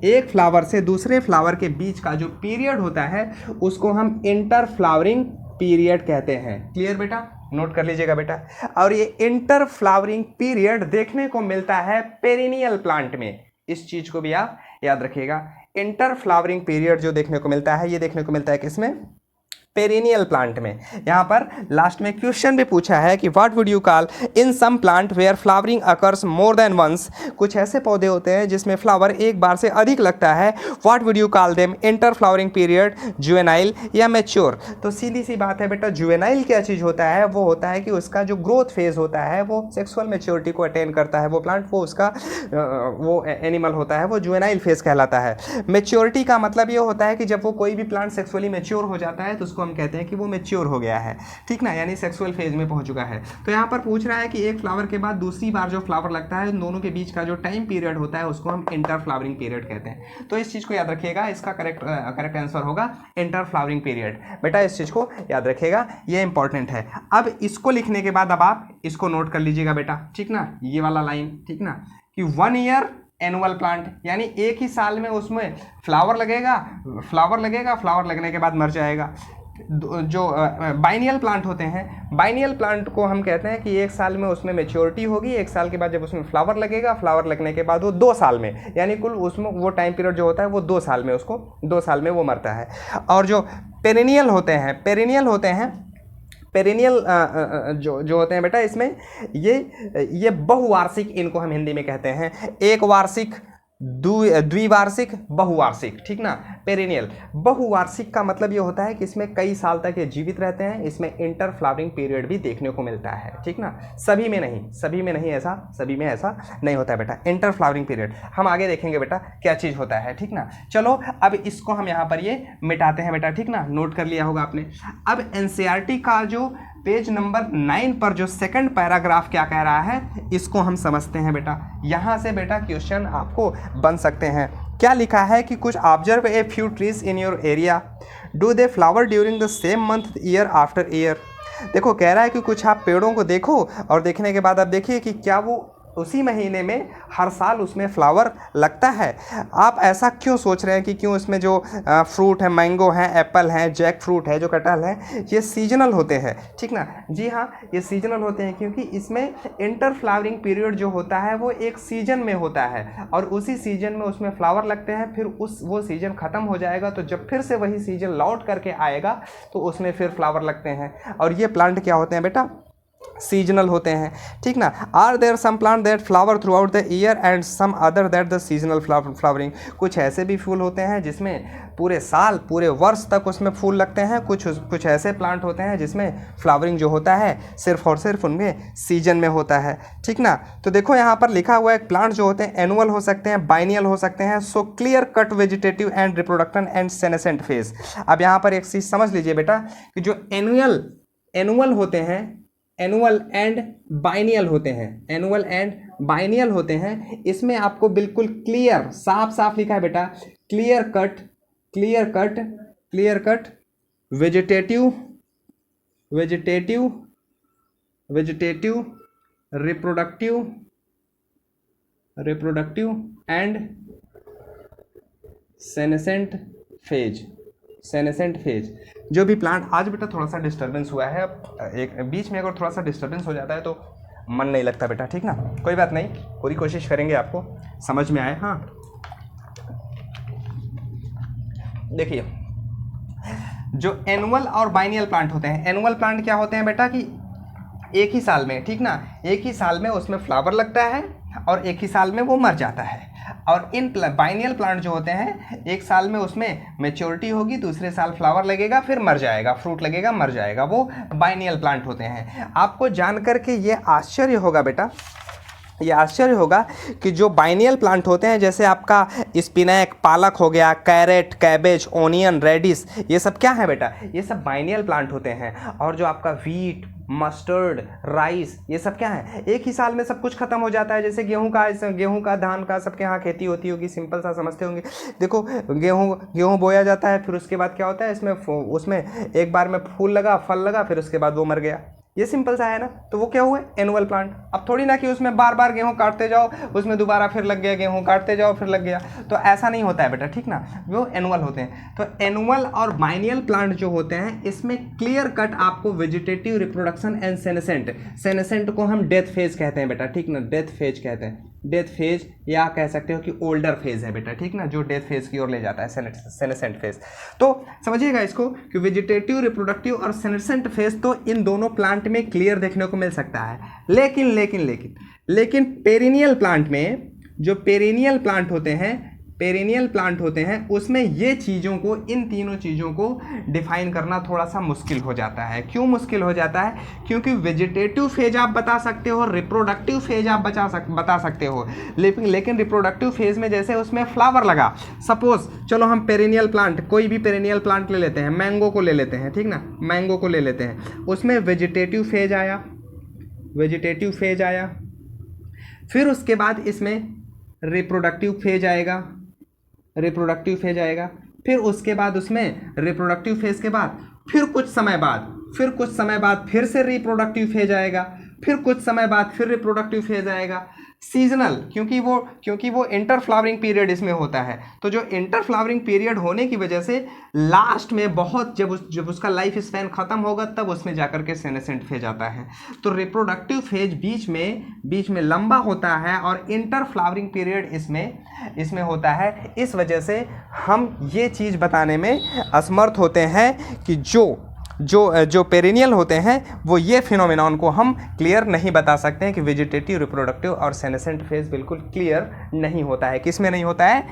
एक फ्लावर से दूसरे फ्लावर के बीच का जो पीरियड होता है उसको हम इंटर फ्लावरिंग पीरियड कहते हैं। क्लियर बेटा, नोट कर लीजिएगा बेटा। और ये इंटर फ्लावरिंग पीरियड देखने को मिलता है पेरिनियल प्लांट में, इस चीज को भी आप याद रखिएगा। इंटर फ्लावरिंग पीरियड जो देखने को मिलता है ये देखने को मिलता है किसमें, पेरिनियल प्लांट में। यहाँ पर लास्ट में क्वेश्चन भी पूछा है कि what would you call in some plant where flowering occurs more than once. कुछ ऐसे पौधे होते हैं जिसमें फ्लावर एक बार से अधिक लगता है, what would you call them, inter flowering period, juvenile या मैच्योर। तो सीधी सी बात है बेटा, जुवेनाइल क्या चीज़ होता है, वो होता है कि उसका जो ग्रोथ फेज होता है वो सेक्सुअल मैच्योरिटी को अटेन करता है, वो प्लांट, वो उसका वो एनिमल होता है, वो जुवेनाइल फेज कहलाता है। मैच्योरिटी का मतलब ये होता है कि जब वो कोई भी प्लांट सेक्सुअली मैच्योर हो जाता है तो उसको हम कहते हैं कि वो मैच्योर हो गया है, ठीक ना, यानी सेक्सुअल फेज में पहुंच चुका है। तो यहाँ पर पूछ रहा है कि एक फ्लावर के बाद दूसरी बार जो फ्लावर लगता है उन दोनों के बीच का जो टाइम पीरियड होता है उसको हम इंटर फ्लावरिंग पीरियड कहते हैं। तो इस चीज़ को याद रखिएगा, इसका करेक्ट आंसर होगा इंटर फ्लावरिंग पीरियड। बेटा इस चीज़ को याद रखिएगा, ये इंपॉर्टेंट है। अब इसको लिखने के बाद अब आप इसको नोट कर लीजिएगा बेटा, ठीक ना, ये वाला लाइन, ठीक ना, कि 1 ईयर एनुअल प्लांट, यानी एक ही साल में उसमें फ्लावर लगेगा, फ्लावर लगने के बाद मर जाएगा। जो बाइनियल प्लांट होते हैं, बाइनियल प्लांट को हम कहते हैं कि एक साल में उसमें मैच्योरिटी होगी, एक साल के बाद जब उसमें फ्लावर लगेगा, फ्लावर लगने के बाद वो 2 साल में, यानी कुल उसमें वो टाइम पीरियड जो होता है वो 2 साल में, उसको 2 साल में वो मरता है। और जो पेरिनियल होते हैं पेरिनियल जो होते हैं बेटा, इसमें ये बहुवार्षिक, इनको हम हिंदी में कहते हैं, एक वार्षिक, द्विवार्षिक, बहुवार्षिक, ठीक ना। पेरिनियल बहुवार्षिक का मतलब ये होता है कि इसमें कई साल तक ये जीवित रहते हैं, इसमें इंटर फ्लावरिंग पीरियड भी देखने को मिलता है, ठीक ना। सभी में नहीं ऐसा नहीं होता है बेटा, इंटर फ्लावरिंग पीरियड। हम आगे देखेंगे बेटा क्या चीज़ होता है, ठीक ना। चलो अब इसको हम यहाँ पर ये मिटाते हैं बेटा, ठीक ना, नोट कर लिया होगा आपने। अब एनसीईआरटी का जो पेज नंबर 9 पर जो सेकंड पैराग्राफ क्या कह रहा है इसको हम समझते हैं बेटा। यहाँ से बेटा क्वेश्चन आपको बन सकते हैं। क्या लिखा है कि कुछ observe a few trees in your area, do they flower during the same month year after year. देखो कह रहा है कि कुछ आप पेड़ों को देखो और देखने के बाद आप देखिए कि क्या वो उसी महीने में हर साल उसमें फ्लावर लगता है। आप ऐसा क्यों सोच रहे हैं कि क्यों इसमें जो फ्रूट है, मैंगो है, एप्पल है, जैक फ्रूट है, जो कटहल है, ये सीजनल होते हैं, ठीक ना। जी हाँ, ये सीजनल होते हैं क्योंकि इसमें इंटर फ्लावरिंग पीरियड जो होता है वो एक सीजन में होता है और उसी सीजन में उसमें फ्लावर लगते हैं, फिर वो सीजन ख़त्म हो जाएगा तो जब फिर से वही सीजन लौट करके आएगा तो उसमें फिर फ्लावर लगते हैं। और ये प्लांट क्या होते हैं बेटा, सीजनल होते हैं, ठीक ना। Are there some plant that flower throughout the year and some other that the seasonal flowering. कुछ ऐसे भी फूल होते हैं जिसमें पूरे साल, पूरे वर्ष तक उसमें फूल लगते हैं, कुछ ऐसे प्लांट होते हैं जिसमें फ्लावरिंग जो होता है सिर्फ और सिर्फ उनमें सीजन में होता है, ठीक ना। तो देखो यहाँ पर लिखा हुआ है प्लांट जो होते हैं एनुअल हो सकते हैं, बाइनियल हो सकते हैं, so clear cut vegetative and reproduction and senescent phase. अब यहाँ पर एक चीज़ समझ लीजिए बेटा कि जो एनुअल होते हैं, एनुअल एंड बाइनियल होते हैं, इसमें आपको बिल्कुल क्लियर साफ लिखा है बेटा, clear cut vegetative reproductive and senescent phase. जो भी प्लांट, आज बेटा थोड़ा सा डिस्टर्बेंस हुआ है, अब एक बीच में अगर थोड़ा सा डिस्टर्बेंस हो जाता है तो मन नहीं लगता बेटा, ठीक ना। कोई बात नहीं, पूरी कोशिश करेंगे आपको समझ में आए। हाँ देखिए, जो एनुअल और बाइनियल प्लांट होते हैं, एनुअल प्लांट क्या होते हैं बेटा कि एक ही साल में, ठीक ना, एक ही साल में उसमें फ्लावर लगता है और एक ही साल में वो मर जाता है। और इन बाइनियल प्लांट जो होते हैं एक साल में उसमें मैच्योरिटी होगी, दूसरे साल फ्लावर लगेगा, फिर मर जाएगा, फ्रूट लगेगा, मर जाएगा, वो बाइनियल प्लांट होते हैं। आपको जान करके ये आश्चर्य होगा बेटा ये आश्चर्य होगा कि जो बाइनियल प्लांट होते हैं, जैसे आपका स्पिनैक, पालक हो गया, कैरेट, कैबेज, ओनियन, रेडिस, ये सब क्या है बेटा, ये सब बाइनियल प्लांट होते हैं। और जो आपका वीट, मस्टर्ड, राइस, ये सब क्या है, एक ही साल में सब कुछ खत्म हो जाता है। जैसे गेहूं का, धान का सबके यहाँ खेती होती होगी, सिंपल सा समझते होंगे। देखो गेहूं बोया जाता है, फिर उसके बाद क्या होता है, उसमें एक बार में फूल लगा, फल लगा, फिर उसके बाद वो मर गया। ये सिंपल सा है ना। तो वो क्या हुआ, एनुअल प्लांट। अब थोड़ी ना कि उसमें बार बार गेहूं काटते जाओ, उसमें दोबारा फिर लग गया, गेहूं काटते जाओ फिर लग गया, तो ऐसा नहीं होता है बेटा, ठीक ना। वो एनुअल होते हैं। तो एनुअल और बाइनियल प्लांट जो होते हैं, इसमें क्लियर कट आपको वेजिटेटिव रिप्रोडक्शन एंड सेनेसेंट को हम डेथ फेज कहते हैं बेटा, ठीक ना, डेथ फेज कहते हैं, डेथ फेज, या कह सकते हो कि ओल्डर फेज है बेटा, ठीक ना, जो डेथ फेज की ओर ले जाता है, सेनेसेंट फेज। तो समझिएगा इसको कि वेजिटेटिव, रिप्रोडक्टिव और सेनेसेंट फेज तो इन दोनों प्लांट में क्लियर देखने को मिल सकता है। लेकिन पेरिनियल प्लांट में, जो पेरिनियल प्लांट होते हैं उसमें ये चीज़ों को, इन तीनों चीज़ों को डिफाइन करना थोड़ा सा मुश्किल हो जाता है। क्यों मुश्किल हो जाता है, क्योंकि वेजिटेटिव फेज आप बता सकते हो, रिप्रोडक्टिव फेज आप बता सकते हो, लेकिन रिप्रोडक्टिव फेज में जैसे उसमें फ्लावर लगा, सपोज चलो हम पेरिनियल प्लांट, कोई भी पेरिनियल प्लांट ले लेते हैं, मैंगो को ले लेते हैं, ठीक ना, मैंगो को ले लेते हैं, उसमें वेजिटेटिव फेज आया, फिर उसके बाद इसमें रिप्रोडक्टिव फेज आएगा, फिर उसके बाद उसमें रिप्रोडक्टिव फेज के बाद फिर कुछ समय बाद फिर से रिप्रोडक्टिव फेज आएगा, फिर कुछ समय बाद फिर रिप्रोडक्टिव फेज आएगा। सीजनल, क्योंकि वो इंटर फ्लावरिंग पीरियड इसमें होता है। तो जो इंटर फ्लावरिंग पीरियड होने की वजह से लास्ट में बहुत जब उसका लाइफ स्पैन खत्म होगा, तब उसमें जाकर के सेनेसेंट फेज आता है। तो रिप्रोडक्टिव फेज बीच में लंबा होता है और इंटर फ्लावरिंग पीरियड इसमें होता है। इस वजह से हम ये चीज़ बताने में असमर्थ होते हैं कि जो पेरिनियल होते हैं वो ये फिनोमेनॉन को हम क्लियर नहीं बता सकते हैं कि वेजिटेटिव, रिप्रोडक्टिव और सेनेसेंट फेज बिल्कुल क्लियर नहीं होता है। किस में नहीं होता है,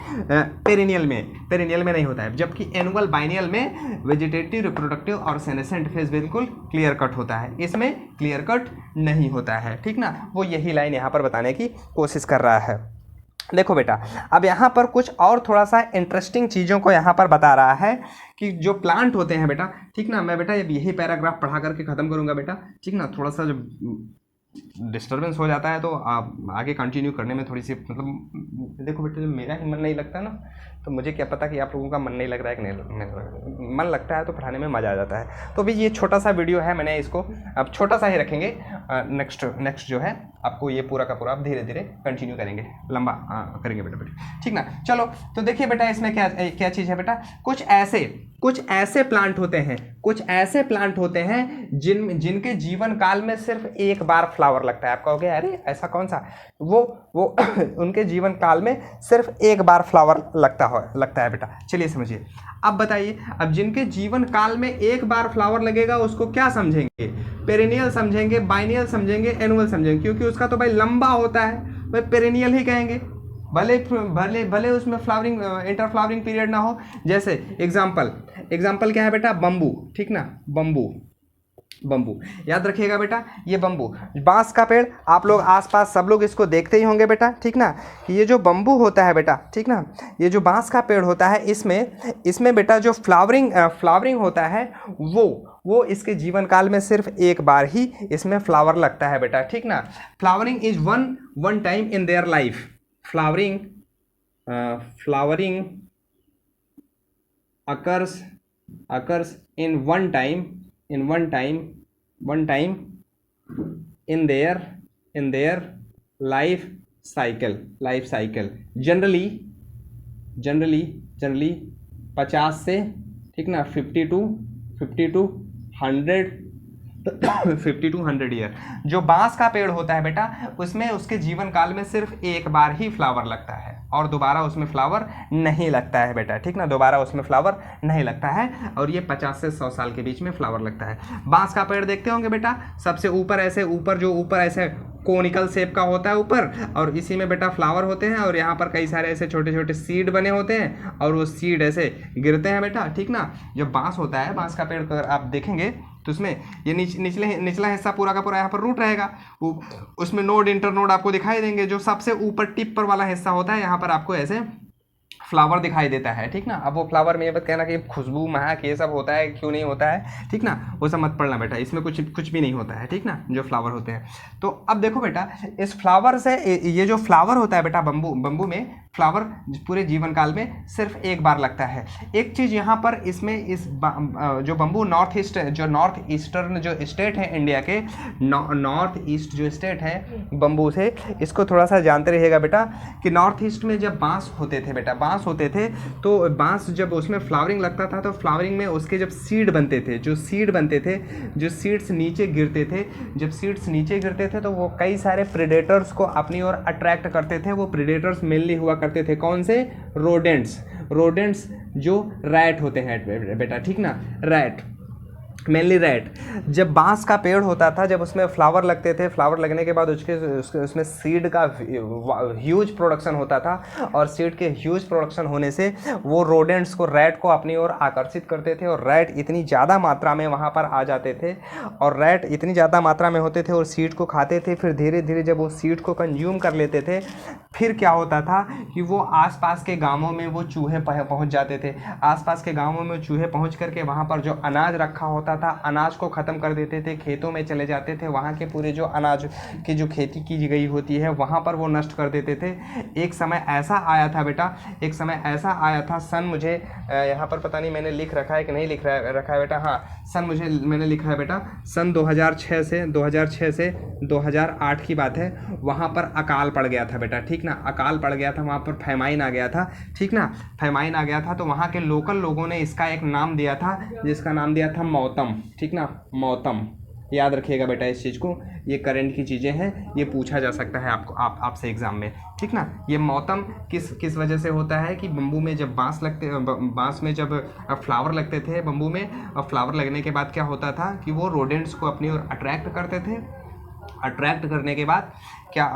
पेरिनियल में नहीं होता है, जबकि एनुअल, बाइनियल में वेजिटेटिव, रिप्रोडक्टिव और सेनेसेंट फेज बिल्कुल क्लियर कट होता है, इसमें क्लियर कट नहीं होता है, ठीक ना। वो यही लाइन यहाँ पर बताने की कोशिश कर रहा है। देखो बेटा, अब यहाँ पर कुछ और थोड़ा सा इंटरेस्टिंग चीज़ों को यहाँ पर बता रहा है कि जो प्लांट होते हैं बेटा, ठीक ना। मैं बेटा यही पैराग्राफ पढ़ा करके ख़त्म करूँगा बेटा, ठीक ना। थोड़ा सा जब डिस्टर्बेंस हो जाता है तो आप आगे कंटिन्यू करने में थोड़ी सी, मतलब देखो बेटा, जब मेरा ही मन नहीं लगता ना, तो मुझे क्या पता कि आप लोगों का मन नहीं लग रहा है कि नहीं मन लगता है, तो पढ़ाने में मज़ा आ जाता है। तो भी ये छोटा सा वीडियो है, मैंने इसको अब छोटा सा ही रखेंगे। नेक्स्ट जो है आपको ये पूरा का पूरा आप धीरे धीरे कंटिन्यू करेंगे, लंबा करेंगे बेटा, ठीक ना। चलो, तो देखिए बेटा, इसमें क्या चीज़ है बेटा, कुछ ऐसे प्लांट होते हैं जिनके जीवन काल में सिर्फ एक बार फ्लावर लगता है। आप कहोगे अरे ऐसा कौन सा, वो उनके जीवन काल में सिर्फ एक बार फ्लावर लगता है बेटा। चलिए समझिए, अब बताइए, अब जिनके जीवन काल में एक बार फ्लावर लगेगा उसको क्या समझेंगे, पेरिनियल समझेंगे, बाइनियल समझेंगे, एनुअल समझेंगे, क्योंकि उसका तो भाई लंबा होता है, भाई पेरिनियल ही कहेंगे, भले उसमें फ्लावरिंग, इंटर फ्लावरिंग पीरियड ना हो। जैसे एग्जाम्पल क्या है बेटा, बम्बू, ठीक ना, बम्बू याद रखिएगा बेटा, ये बम्बू, बांस का पेड़, आप लोग आसपास सब लोग इसको देखते ही होंगे बेटा, ठीक ना। ये जो बम्बू होता है बेटा, ठीक ना, ये जो बांस का पेड़ होता है, इसमें बेटा जो फ्लावरिंग होता है, वो इसके जीवन काल में सिर्फ एक बार ही इसमें फ्लावर लगता है बेटा, ठीक ना। Flowering is one time in their life, flowering occurs in one time in their life cycle generally 50 से, ठीक ना, 50 to 100 ईयर। जो बांस का पेड़ होता है बेटा, उसमें उसके जीवन काल में सिर्फ एक बार ही फ्लावर लगता है और दोबारा उसमें फ्लावर नहीं लगता है बेटा, ठीक ना, दोबारा उसमें फ्लावर नहीं लगता है, और ये 50 से 100 साल के बीच में फ्लावर लगता है। बांस का पेड़ देखते होंगे बेटा, सबसे ऊपर ऐसे कोनिकल शेप का होता है ऊपर, और इसी में बेटा फ्लावर होते हैं, और यहाँ पर कई सारे ऐसे छोटे छोटे सीड बने होते हैं, और वो सीड ऐसे गिरते हैं बेटा, ठीक ना। जो बांस होता है, बांस का पेड़ अगर आप देखेंगे तो उसमें ये निचला हिस्सा पूरा का पूरा यहाँ पर रूट रहेगा, उसमें नोड इंटरनोड आपको दिखाई देंगे। जो सबसे ऊपर टिप पर वाला हिस्सा होता है यहाँ पर आपको ऐसे फ्लावर दिखाई देता है, ठीक ना। अब वो फ्लावर में ये मत कहना कि खुशबू महक ये सब होता है, क्यों नहीं होता है, ठीक ना, वो सब मत पढ़ना बेटा, इसमें कुछ भी नहीं होता है, ठीक ना, जो फ्लावर होते हैं। तो अब देखो बेटा, इस फ्लावर से ये जो फ्लावर होता है बेटा, बम्बू में फ्लावर पूरे जीवन काल में सिर्फ एक बार लगता है। एक चीज़ यहाँ पर इसमें जो बम्बू नॉर्थ ईस्टर्न जो स्टेट है इंडिया के, नॉर्थ ईस्ट जो स्टेट है बम्बू से, इसको थोड़ा सा जानते रहिएगा बेटा कि नॉर्थ ईस्ट में जब बांस होते थे बेटा, बांस होते थे, तो बांस जब उसमें फ्लावरिंग लगता था तो फ्लावरिंग में उसके जब सीड बनते थे, जो सीड्स नीचे गिरते थे, जब सीड्स नीचे गिरते थे तो वो कई सारे प्रेडेटर्स को अपनी ओर अट्रैक्ट करते थे। वो प्रेडेटर्स मेनली हुआ करते थे कौन से? रोडेंट्स जो रैट होते हैं बेटा, ठीक ना, रैट, मेनली रैट। जब बांस का पेड़ होता था, जब उसमें फ्लावर लगते थे, फ्लावर लगने के बाद उसमें सीड का ह्यूज प्रोडक्शन होता था, और सीड के ह्यूज प्रोडक्शन होने से वो रोडेंट्स को, रैट को अपनी ओर आकर्षित करते थे, और रैट इतनी ज़्यादा मात्रा में वहाँ पर आ जाते थे, और रैट इतनी ज़्यादा मात्रा में होते थे और सीड को खाते थे। फिर धीरे धीरे जब वो सीड को कंज्यूम कर लेते थे, फिर क्या होता था कि वो आसपास के गांवों में वो चूहे पहुंच जाते थे। आसपास के गांवों में चूहे पहुंच करके वहाँ पर जो अनाज रखा होता था, अनाज को ख़त्म कर देते थे, खेतों में चले जाते थे, वहाँ के पूरे जो अनाज की जो खेती की गई होती है वहाँ पर वो नष्ट कर देते थे। एक समय ऐसा आया था बेटा, एक समय ऐसा आया था, सन मुझे यहाँ पर पता नहीं मैंने लिख रखा है कि नहीं लिख रखा है बेटा, हाँ सन मैंने लिखा है बेटा, सन 2006 से 2008 की बात है। वहाँ पर अकाल पड़ गया था बेटा, ठीक ना, अकाल पड़ गया था, वहाँ पर फैमाइन आ गया था, ठीक ना, फैमाइन आ गया था। तो वहाँ के लोकल लोगों ने इसका एक नाम दिया था, जिसका नाम दिया था मौतम, ठीक ना, मौतम। याद रखिएगा बेटा इस चीज़ को, ये करंट की चीज़ें हैं, ये पूछा जा सकता है आपसे एग्जाम में, ठीक ना। ये मौतम किस वजह से होता है कि बम्बू में जब बांस में जब फ्लावर लगते थे बम्बू में, और फ्लावर लगने के बाद क्या होता था कि वो रोडेंट्स को अपनी ओर अट्रैक्ट करते थे। अट्रैक्ट करने के बाद क्या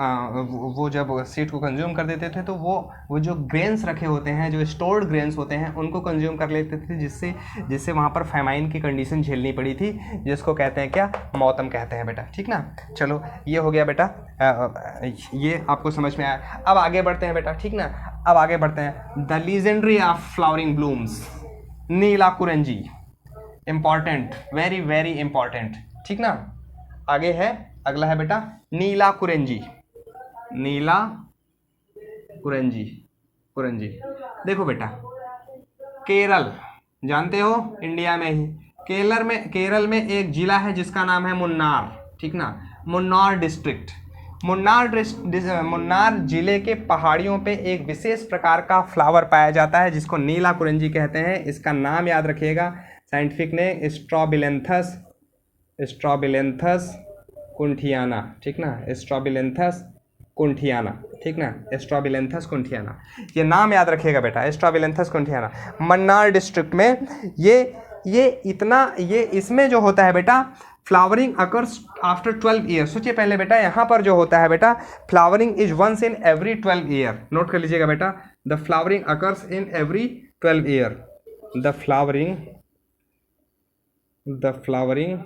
वो जब सीड को कंज्यूम कर देते थे, तो वो जो ग्रेन्स रखे होते हैं, जो स्टोर्ड ग्रेन्स होते हैं, उनको कंज्यूम कर लेते थे, जिससे वहाँ पर फैमाइन की कंडीशन झेलनी पड़ी थी, जिसको कहते हैं क्या? मौतम कहते हैं बेटा, ठीक ना। चलो ये हो गया बेटा, ये आपको समझ में आया। अब आगे बढ़ते हैं बेटा, ठीक ना, अब आगे बढ़ते हैं। The legendary of flowering blooms, Neelakurinji, important, very very important, ठीक ना। आगे है, अगला है बेटा नीलाकुरेंजी, कुरेंजी। देखो बेटा, केरल जानते हो, इंडिया में ही केरल में एक जिला है जिसका नाम है मुन्नार, ठीक ना, मुन्नार डिस्ट्रिक्ट। मुन्नार जिले के पहाड़ियों पे एक विशेष प्रकार का फ्लावर पाया जाता है जिसको नीलाकुरेंजी कहते हैं। इसका नाम याद रखिएगा, साइंटिफिक ने स्ट्रॉबिलेंथस कुंठियाना, ठीक ना, स्ट्रॉबिलेंथस कुंठियाना, ठीक ना, स्ट्रॉबिलेंथस कुंठियाना, ये नाम याद रखिएगा बेटा, स्ट्रॉबिलेंथस कुंठियाना। मन्नार डिस्ट्रिक्ट में ये इसमें जो होता है बेटा, फ्लावरिंग अकर्स आफ्टर 12 ईयर। सोचिए पहले बेटा, यहाँ पर जो होता है बेटा, flowering is once in every 12 year. Note कर लीजिएगा बेटा, the flowering occurs in every 12 year. The flowering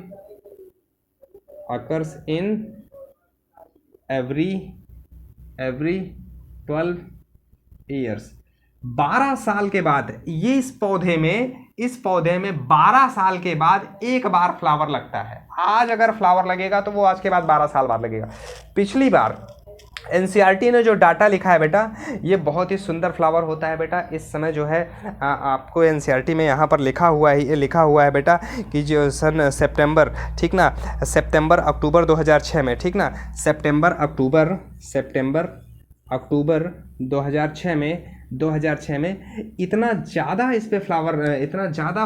occurs in every 12 years। 12 साल के बाद ये इस पौधे में 12 साल के बाद एक बार फ्लावर लगता है। आज अगर फ्लावर लगेगा तो वो आज के बाद 12 साल बाद लगेगा। पिछली बार एनसीईआरटी ने जो डाटा लिखा है बेटा, ये बहुत ही सुंदर फ्लावर होता है बेटा। इस समय जो है आपको एनसीईआरटी में यहाँ पर लिखा हुआ है बेटा कि जो सन सितंबर, ठीक ना, सितंबर अक्टूबर 2006 में, ठीक ना, सितंबर अक्टूबर 2006 में इतना ज़्यादा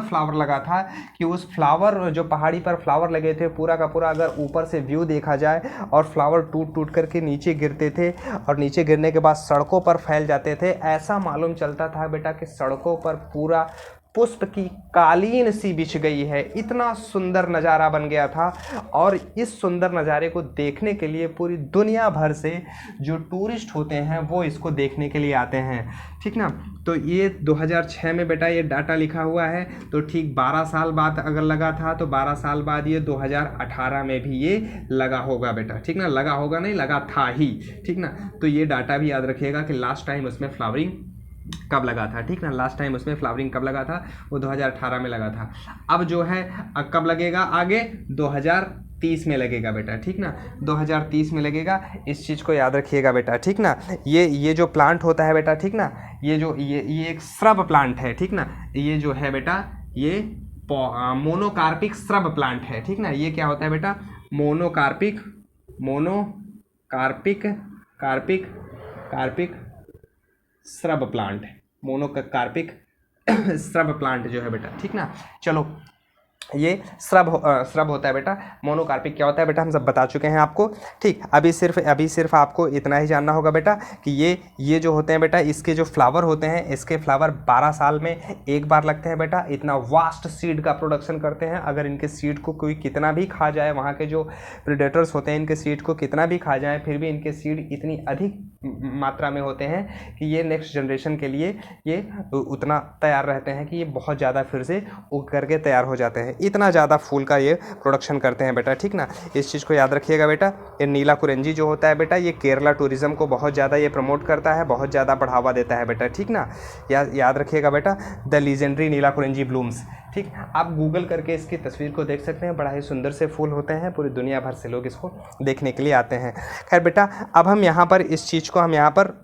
फ्लावर लगा था कि उस फ्लावर, जो पहाड़ी पर फ्लावर लगे थे, पूरा का पूरा अगर ऊपर से व्यू देखा जाए, और फ्लावर टूट करके नीचे गिरते थे, और नीचे गिरने के बाद सड़कों पर फैल जाते थे। ऐसा मालूम चलता था बेटा कि सड़कों पर पूरा पुष्प की कालीन सी बिछ गई है। इतना सुंदर नज़ारा बन गया था और इस सुंदर नज़ारे को देखने के लिए पूरी दुनिया भर से जो टूरिस्ट होते हैं वो इसको देखने के लिए आते हैं, ठीक ना। तो ये 2006 में बेटा ये डाटा लिखा हुआ है, तो ठीक 12 साल बाद अगर लगा था तो 12 साल बाद ये 2018 में भी ये लगा होगा बेटा, ठीक ना। लगा होगा नहीं, लगा था ही, ठीक ना। तो ये डाटा भी याद रखिएगा कि लास्ट टाइम उसमें फ्लावरिंग कब लगा था, ठीक ना। लास्ट टाइम उसमें फ्लावरिंग कब लगा था, वो 2018 में लगा था। अब जो है कब लगेगा आगे, 2030 में लगेगा बेटा, ठीक ना। 2030 में लगेगा, इस चीज़ को याद रखिएगा बेटा, ठीक ना। ये जो प्लांट होता है बेटा, ठीक ना, ये एक श्रब प्लांट है, ठीक ना। ये जो है बेटा ये मोनोकार्पिक श्रब प्लांट है, ठीक ना। ये क्या होता है बेटा, monocarpic shrub plant, monocarpic shrub plant जो है बेटा, ठीक ना। चलो ये श्रब होता है बेटा। मोनोकार्पिक क्या होता है बेटा हम सब बता चुके हैं आपको, ठीक। अभी सिर्फ आपको इतना ही जानना होगा बेटा कि ये जो होते हैं बेटा, इसके जो फ्लावर होते हैं, इसके फ्लावर 12 साल में एक बार लगते हैं बेटा। इतना वास्ट सीड का प्रोडक्शन करते हैं, अगर इनके सीड को कोई कितना भी खा जाए, वहाँ के जो प्रेडेटर्स होते हैं इनके सीड को कितना भी खा जाए, फिर भी इनके सीड इतनी अधिक मात्रा में होते हैं कि ये नेक्स्ट जनरेशन के लिए ये उतना तैयार रहते हैं कि ये बहुत ज़्यादा फिर से उग करके तैयार हो जाते हैं। इतना ज़्यादा फूल का ये प्रोडक्शन करते हैं बेटा, ठीक ना। इस चीज़ को याद रखिएगा बेटा। ये नीला कुरेंजी जो होता है बेटा, ये केरला टूरिज़्म को बहुत ज़्यादा ये प्रमोट करता है, बहुत ज़्यादा बढ़ावा देता है बेटा, ठीक ना। याद रखिएगा बेटा, the legendary Neela Kurinji blooms, ठीक। आप गूगल करके इसकी तस्वीर को देख सकते हैं, बड़ा ही सुंदर से फूल होते हैं, पूरी दुनिया भर से लोग इसको देखने के लिए आते हैं। खैर बेटा, अब हम यहाँ पर इस चीज़ को हम यहाँ पर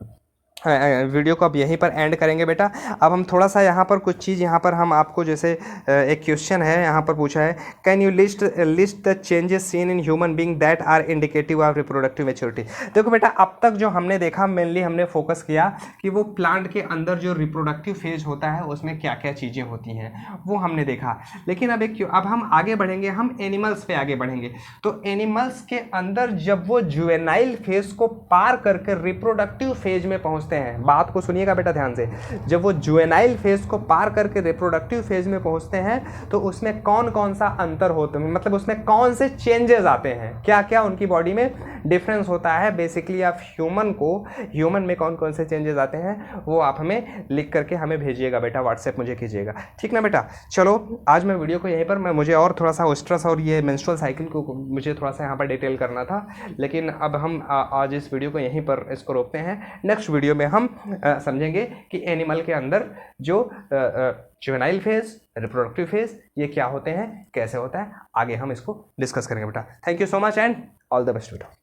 वीडियो को अब यहीं पर एंड करेंगे बेटा। अब हम थोड़ा सा यहाँ पर कुछ चीज़ यहाँ पर हम आपको, जैसे एक क्वेश्चन है यहाँ पर पूछा है, can you list the changes seen in human being that are indicative of reproductive maturity. देखो बेटा, अब तक जो हमने देखा, मेनली हमने फोकस किया कि वो प्लांट के अंदर जो रिप्रोडक्टिव फेज होता है उसमें क्या क्या चीज़ें होती हैं वो हमने देखा। लेकिन अब हम आगे बढ़ेंगे, हम एनिमल्स पे आगे बढ़ेंगे। तो एनिमल्स के अंदर जब वो जुवेनाइल फेज को पार करके रिप्रोडक्टिव फेज में पहुँचते हैं, बात को सुनिएगा बेटा ध्यान से, जब वो जुवेनाइल फेज को पार करके रिप्रोडक्टिव फेज में पहुंचते हैं तो उसमें कौन कौन सा अंतर होता है, मतलब उसमें कौन से चेंजेस आते हैं, क्या क्या उनकी बॉडी में डिफरेंस होता है। बेसिकली आप ह्यूमन में कौन कौन से चेंजेस आते हैं वो आप हमें लिख करके हमें भेजिएगा बेटा, व्हाट्सएप मुझे कीजिएगा, ठीक ना बेटा। चलो आज मैं वीडियो को यहीं पर, मुझे और थोड़ा सा ओस्ट्रस और ये मेंस्ट्रुअल साइकिल को मुझे थोड़ा सा यहाँ पर डिटेल करना था, लेकिन अब हम आज इस वीडियो को यहीं पर इसको रोकते हैं। नेक्स्ट वीडियो में हम समझेंगे कि एनिमल के अंदर जो जुवेनाइल फेज, रिप्रोडक्टिव फेज, ये क्या होते हैं, कैसे होता है, आगे हम इसको डिस्कस करेंगे बेटा। Thank you so much and all the best बेटा।